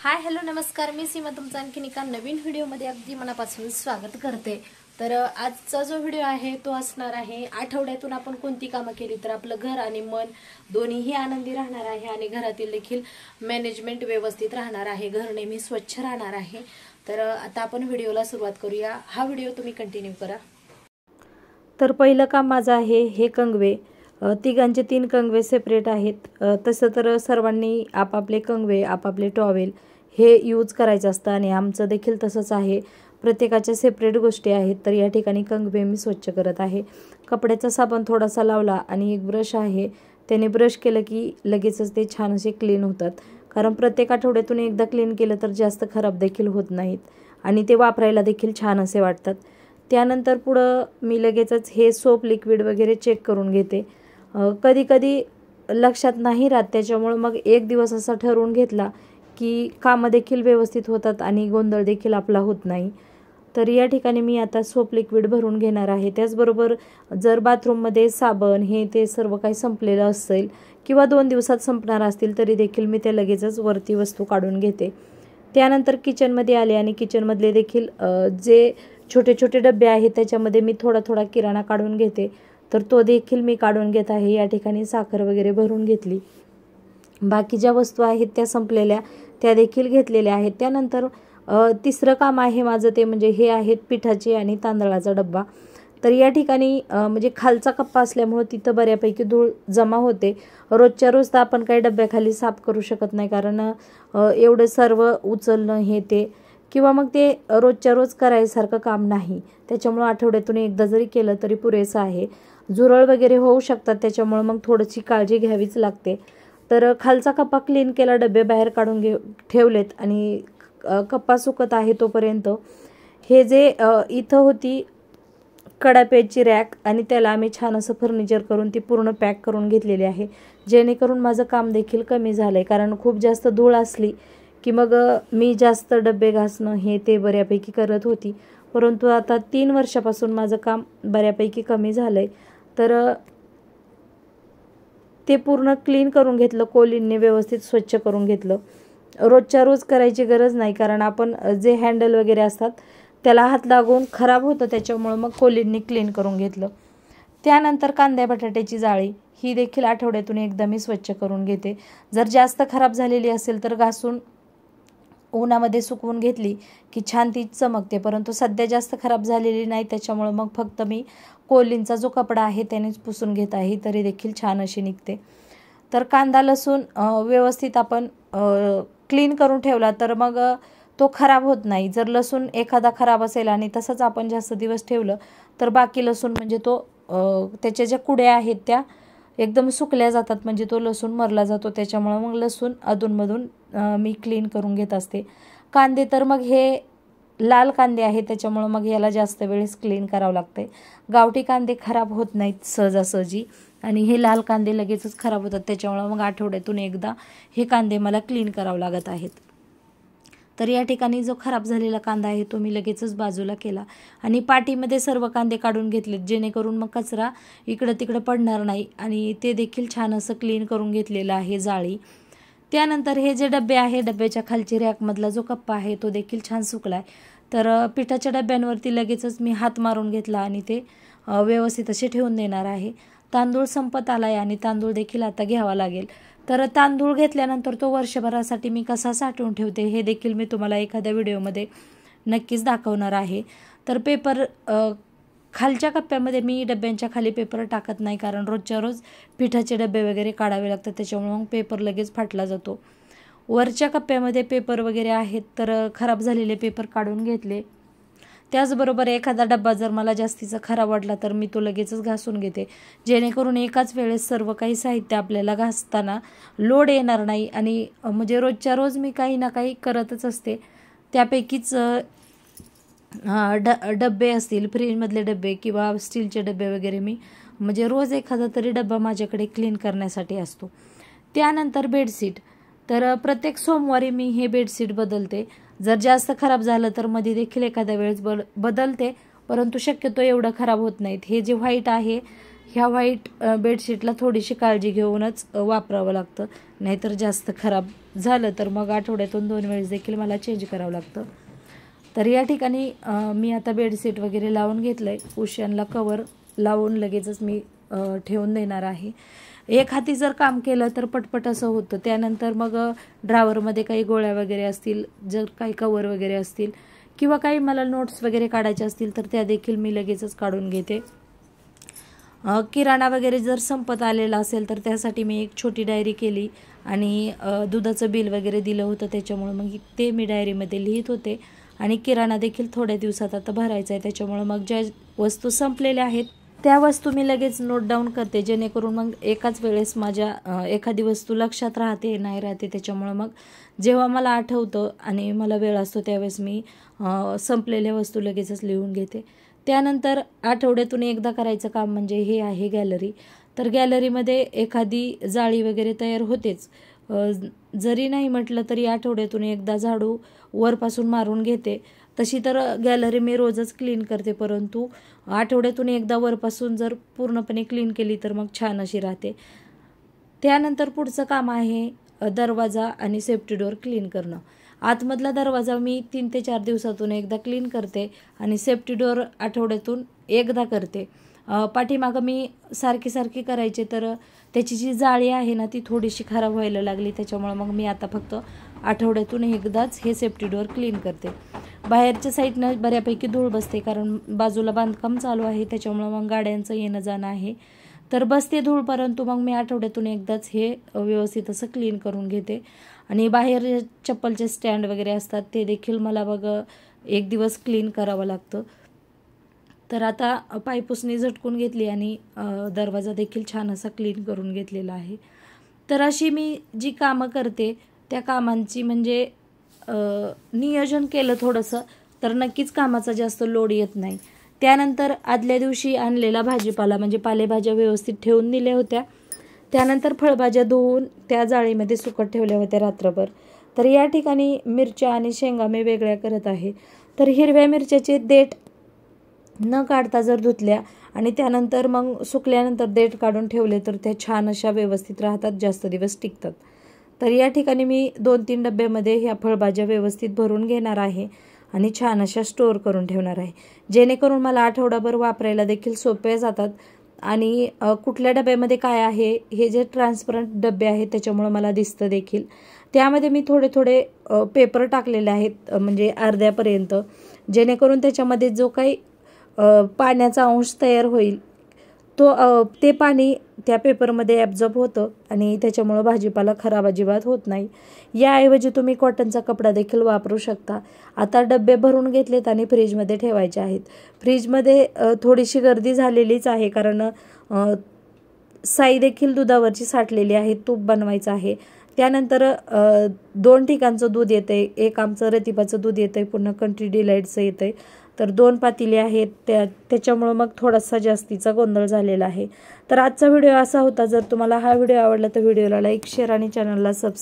Hi hello नमस्कार, मी सीमा तुमचं आणखीन एका नवीन व्हिडिओमध्ये अगदी मनापासून स्वागत करते। तर आजचा जो व्हिडिओ आहे तो असणार आहे आठवड्यातून आपण कोणती कामं केली तर आपलं घर आणि मन दोन्हीही आनंदी राहणार आहे आणि घरातील देखील मॅनेजमेंट व्यवस्थित राहणार आहे, घर नेहमी स्वच्छ राहणार आहे। तर आता आपण व्हिडिओला सुरुवात करूया। हा व्हिडिओ तुम्ही कंटिन्यू करा। तर पहिलं काम माझं आहे हे कंगवे, तिघांचे 3 कंगवे सेपरेट आहेत। तसं तर सर्वांनी आपापले कंगवे आपापले टॉवेल हे यूज करायचं असतं आणि आमचं देखील तसंच आहे, प्रत्येकाच्या सेपरेट गोष्टी आहेत। तर या ठिकाणी कंगवे मी स्वच्छ करत आहे। कपड्याचा साबण थोडासा लावला आणि एक ब्रश आहे त्याने ब्रश केलं की लगेचच ते छान असे क्लीन होतात, कारण प्रत्येक आठवड्यातून एकदा क्लीन केलं तर जास्त खराब देखील होत नाहीत आणि ते वापरायला देखील छान असे वाटतात। त्यानंतर पुढं मी लगेचच हे सोप लिक्विड वगैरे चेक करून घेते। कधी कधी लक्षात नाही राहत, त्याच्यामुळे मग एक दिवस असा ठरवून घेतला की कामं देखील व्यवस्थित होतात आणि गोंधळ देखील आपला होत नाही। तर या ठिकाणी मी आता सोप लिक्विड भरून घेणार आहे। त्याचबरोबर जर बाथरूममध्ये साबण हे ते सर्व काही संपलेलं असेल किंवा 2 दिवसात संपणार असतील तरी देखील मी ते लगेचच वरती वस्तू काढून घेते। त्यानंतर किचनमध्ये आले आणि किचनमधले देखील जे छोटे छोटे डबे आहेत त्याच्यामध्ये मी थोडा थोडा किराणा काढून घेते, तर तो देखील मी काढून घेत आहे। या ठिकाणी साखर वगैरे भरून घेतली, बाकी ज्या वस्तू आहेत त्या संपलेल्या त्या देखील घेतलेल्या आहेत। त्यानंतर तिसरं काम आहे माझं ते म्हणजे हे आहेत पिठाचे आणि तांदळाचा डब्बा। तर या ठिकाणी म्हणजे खालचा कप्पा असल्यामुळे तिथं बऱ्यापैकी धूळ जमा होते। रोजच्या रोज तर आपण काही डब्याखाली साफ करू शकत नाही, कारण एवढं सर्व उचलणं हे ते किंवा मग ते रोजच्या रोज करायसारखं काम नाही, त्याच्यामुळे आठवड्यातून एकदा जरी केलं तरी पुरेसं आहे। झुरळ वगैरे होऊ शकतात, त्याच्यामुळे मग थोडीशी काळजी घ्यावीच लागते। तर खालचा कप्पा क्लीन केला, डबे बाहेर काढून ठेवलेत आणि कप्पा सुकत आहे तोपर्यंत हे जे इथं होती कडाप्याची रॅक आणि त्याला आम्ही छान असं फर्निचर करून ती पूर्ण पॅक करून घेतलेली आहे, जेणेकरून माझं काम देखील कमी झालं आहे। कारण खूप जास्त धूळ असली की मग मी जास्त डबे घासणं हे ते बऱ्यापैकी करत होती, परंतु आता 3 वर्षापासून माझं काम बऱ्यापैकी कमी झालं आहे। तर ते पूर्ण क्लीन करून घेतलं, कोलिनने व्यवस्थित स्वच्छ करून घेतलं। रोजच्या रोज करायची गरज नाही, कारण आपण जे हँडल वगैरे असतात त्याला हात लागून खराब होतं, त्याच्यामुळं मग कोलिनने क्लीन करून घेतलं। त्यानंतर कांद्या बटाट्याची जाळी ही देखील आठवड्यातून एकदा मी स्वच्छ करून घेते। जर जास्त खराब झालेली असेल तर घासून उन्हामध्ये सुकवून घेतली की छान ती चमकते, परंतु सध्या जास्त खराब झालेली नाही, त्याच्यामुळे मग फक्त मी कोलिनचा जो कपडा आहे त्यानेच पुसून घेत आहे, तरी देखील छान अशी निघते। तर कांदा लसूण व्यवस्थित आपण क्लीन करून ठेवला तर मग तो खराब होत नाही। जर लसूण एखादा खराब असेल आणि तसंच आपण जास्त दिवस ठेवलं तर बाकी लसूण म्हणजे तो त्याच्या ज्या कुड्या आहेत त्या एकदम सुकल्या जातात, म्हणजे तो लसूण मरला जातो। त्याच्यामुळे मग लसूण अधूनमधून मी क्लीन करून घेत असते। कांदे तर मग हे लाल कांदे आहेत, त्याच्यामुळे मग याला जास्त वेळेस क्लीन करावं लागते। गावठी कांदे खराब होत नाहीत सहजासहजी आणि हे लाल कांदे लगेचच खराब होतात, त्याच्यामुळे मग आठवड्यातून एकदा हे कांदे मला क्लीन करावं लागत आहेत। तर या ठिकाणी जो खराब झालेला कांदा आहे तो मी लगेचच बाजूला केला आणि पाटीमध्ये सर्व कांदे काढून घेतलेत, जेणेकरून मग कचरा इकडं तिकडं पडणार नाही आणि ते देखील छान असं क्लीन करून घेतलेलं आहे जाळी। त्यानंतर हे जे डबे आहे, डब्याच्या खालची रॅकमधला जो कप्पा आहे तो देखील छान सुकला आहे। तर पिठाच्या डब्यांवरती लगेचच मी हात मारून घेतला आणि ते व्यवस्थित असे ठेवून देणार आहे। तांदूळ संपत आला आहे आणि तांदूळ देखील आता घ्यावा लागेल। तर तांदूळ घेतल्यानंतर तो वर्षभरासाठी मी कसा साठवून ठेवते हे देखील मी तुम्हाला एखाद्या व्हिडिओमध्ये नक्कीच दाखवणार आहे। तर पेपर खालच्या कप्प्यामध्ये मी डब्यांच्या खाली पेपर टाकत नाही, कारण रोजच्या रोज पिठाचे डबे वगैरे काढावे लागतात, त्याच्यामुळे मग पेपर लगेच फाटला जातो। वरच्या कप्प्यामध्ये पेपर वगैरे आहेत तर खराब झालेले पेपर काढून घेतले। त्याचबरोबर एखादा डब्बा जर मला जास्तीचा खराब वाटला तर मी तो लगेचच घासून घेते, जेणेकरून एकाच वेळेस सर्व काही साहित्य आपल्याला घासताना लोड येणार नाही आणि म्हणजे रोजच्या रोज मी काही ना काही करतच असते। त्यापैकीच डब्बे असतील, फ्रीजमधले डबे किंवा स्टीलचे डबे वगैरे मी म्हणजे रोज एखादा तरी डब्बा माझ्याकडे क्लीन करण्यासाठी असतो। त्यानंतर बेडशीट, तर प्रत्येक सोमवारी मी हे बेडशीट बदलते। जर जास्त खराब झालं तर मध्ये देखील एखाद्या वेळेस बदलते, परंतु शक्यतो एवढं खराब होत नाहीत। हे जे व्हाईट आहे ह्या व्हाईट बेडशीटला थोडीशी काळजी घेऊनच वापरावं लागतं, नाहीतर जास्त खराब झालं तर मग आठवड्यातून 2 वेळेस देखील मला चेंज करावं लागतं. तर या ठिकाणी मी आता बेडशीट वगैरे लावून घेतलं आहे. कुशनला कवर लावून लगेचच मी ठेवून देणार आहे. एक हाती जर काम केलं तर पटपट असं होतं. त्यानंतर मग ड्रावरमध्ये काही गोळ्या वगैरे असतील, जर काही कवर वगैरे असतील किंवा काही मला नोट्स वगैरे काढायचे असतील तर त्या देखील मी लगेचच काढून घेते. किराणा वगैरे जर संपत आलेला असेल तर त्यासाठी मी एक छोटी डायरी केली आणि दुधाचं बिल वगैरे दिलं होतं, त्याच्यामुळे मग ते मी डायरीमध्ये लिहित होते. आणि किराणा देखील थोड्या दिवसात आता भरायचा आहे, त्याच्यामुळे मग ज्या वस्तू संपलेल्या आहेत त्या वस्तू मी लगेच नोट डाऊन करते, जेणेकरून मग एकाच वेळेस माझ्या एखादी वस्तू लक्षात राहते नाही राहते. त्याच्यामुळे मग जेव्हा मला आठवतं आणि मला वेळ असतो त्यावेळेस मी संपलेल्या वस्तू लगेचच लिहून घेते. त्यानंतर आठवड्यातून एकदा करायचं काम म्हणजे हे आहे गॅलरी. तर गॅलरीमध्ये एखादी जाळी वगैरे तयार होतेच. जरी नाही म्हटलं तरी आठवड्यातून एकदा झाडू वरपासून मारून घेते. तशी तर गॅलरी मी रोजच क्लीन करते, परंतु आठवड्यातून एकदा वरपासून जर पूर्णपणे क्लीन केली तर मग छान अशी राहते. त्यानंतर पुढचं काम आहे दरवाजा आणि सेफ्टी डोअर क्लीन करणं. आतमधला दरवाजा मी 3 ते 4 दिवसातून एकदा क्लीन करते आणि सेफ्टी डोअर आठवड्यातून एकदा करते. पाठीमागं मी सारखी करायचे तर त्याची जी जाळी आहे ना ती थोडीशी खराब व्हायला लागली, त्याच्यामुळे मग मी आता फक्त आठवड्यातून एकदाच हे सेफ्टी डोअर क्लीन करते. बाहेरच्या साईडनं बऱ्यापैकी धूळ बसते, कारण बाजूला बांधकाम चालू आहे, त्याच्यामुळे मग गाड्यांचं येणं जाणं आहे तर बसते धूळ, परंतु मग मी आठवड्यातून एकदाच हे व्यवस्थित असं क्लीन करून घेते. आणि बाहेर चप्पलचे स्टँड वगैरे असतात ते देखील मला बघ एक दिवस क्लीन करावं लागतं. तर आता पायपुसणी झटकून घेतली आणि दरवाजा देखील छान असा क्लीन करून घेतलेला आहे. तर अशी मी जी कामं करते त्या कामांची म्हणजे नियोजन केलं थोडंसं तर नक्कीच कामाचा जास्त लोड येत नाही. त्यानंतर आदल्या दिवशी आणलेला भाजीपाला म्हणजे पालेभाज्या व्यवस्थित ठेवून दिल्या होत्या. त्यानंतर फळभाज्या धुवून त्या जाळीमध्ये सुकत ठेवल्या होत्या रात्रभर. तर या ठिकाणी मिरच्या आणि शेंगा मी वेगळ्या करत आहे. तर हिरव्या मिरच्याचे देठ न काढता जर धुतल्या आणि त्यानंतर मग सुकल्यानंतर देठ काढून ठेवले तर त्या छान अशा व्यवस्थित राहतात, जास्त दिवस टिकतात. तर या ठिकाणी मी 2-3 डब्यामध्ये ह्या फळभाज्या व्यवस्थित भरून घेणार आहे आणि छान अशा स्टोअर करून ठेवणार आहे, जेणेकरून मला आठवडाभर वापरायला देखील सोपे जातात. आणि कुठल्या डब्यामध्ये काय आहे हे जे ट्रान्सपरंट डबे आहेत त्याच्यामुळे मला दिसतं देखील. त्यामध्ये मी थोडे पेपर टाकलेले आहेत म्हणजे अर्ध्यापर्यंत, जेणेकरून त्याच्यामध्ये जो काही पाण्याचा अंश तयार होईल ते पाणी त्या पेपरमध्ये ॲब्झॉर्ब होतं आणि त्याच्यामुळं भाजीपाला खराब अजिबात होत नाही. याऐवजी तुम्ही कॉटनचा कपडा देखील वापरू शकता. आता डबे भरून घेतलेत आणि फ्रीजमध्ये ठेवायचे आहेत. फ्रीजमध्ये थोडीशी गर्दी झालेलीच आहे, कारण साई देखील दुधावरची साठलेली आहे, तूप बनवायचं आहे. त्यानंतर 2 ठिकाणचं दूध येतं आहे, एक आमचं रतिबाचं दूध येतं आहे, पुन्हा कंट्री डिलाईटचं येतं आहे. तर 2 पातेले आहेत त्याच्यामुळं मग थोडासा जास्तीचा गोंधळ झालेला आहे. तर आजचा व्हिडिओ असा होता. जर तुम्हाला हा व्हिडिओ आवडला तर व्हिडिओला लाईक, शेअर आणि चॅनलला सबस्क्राईब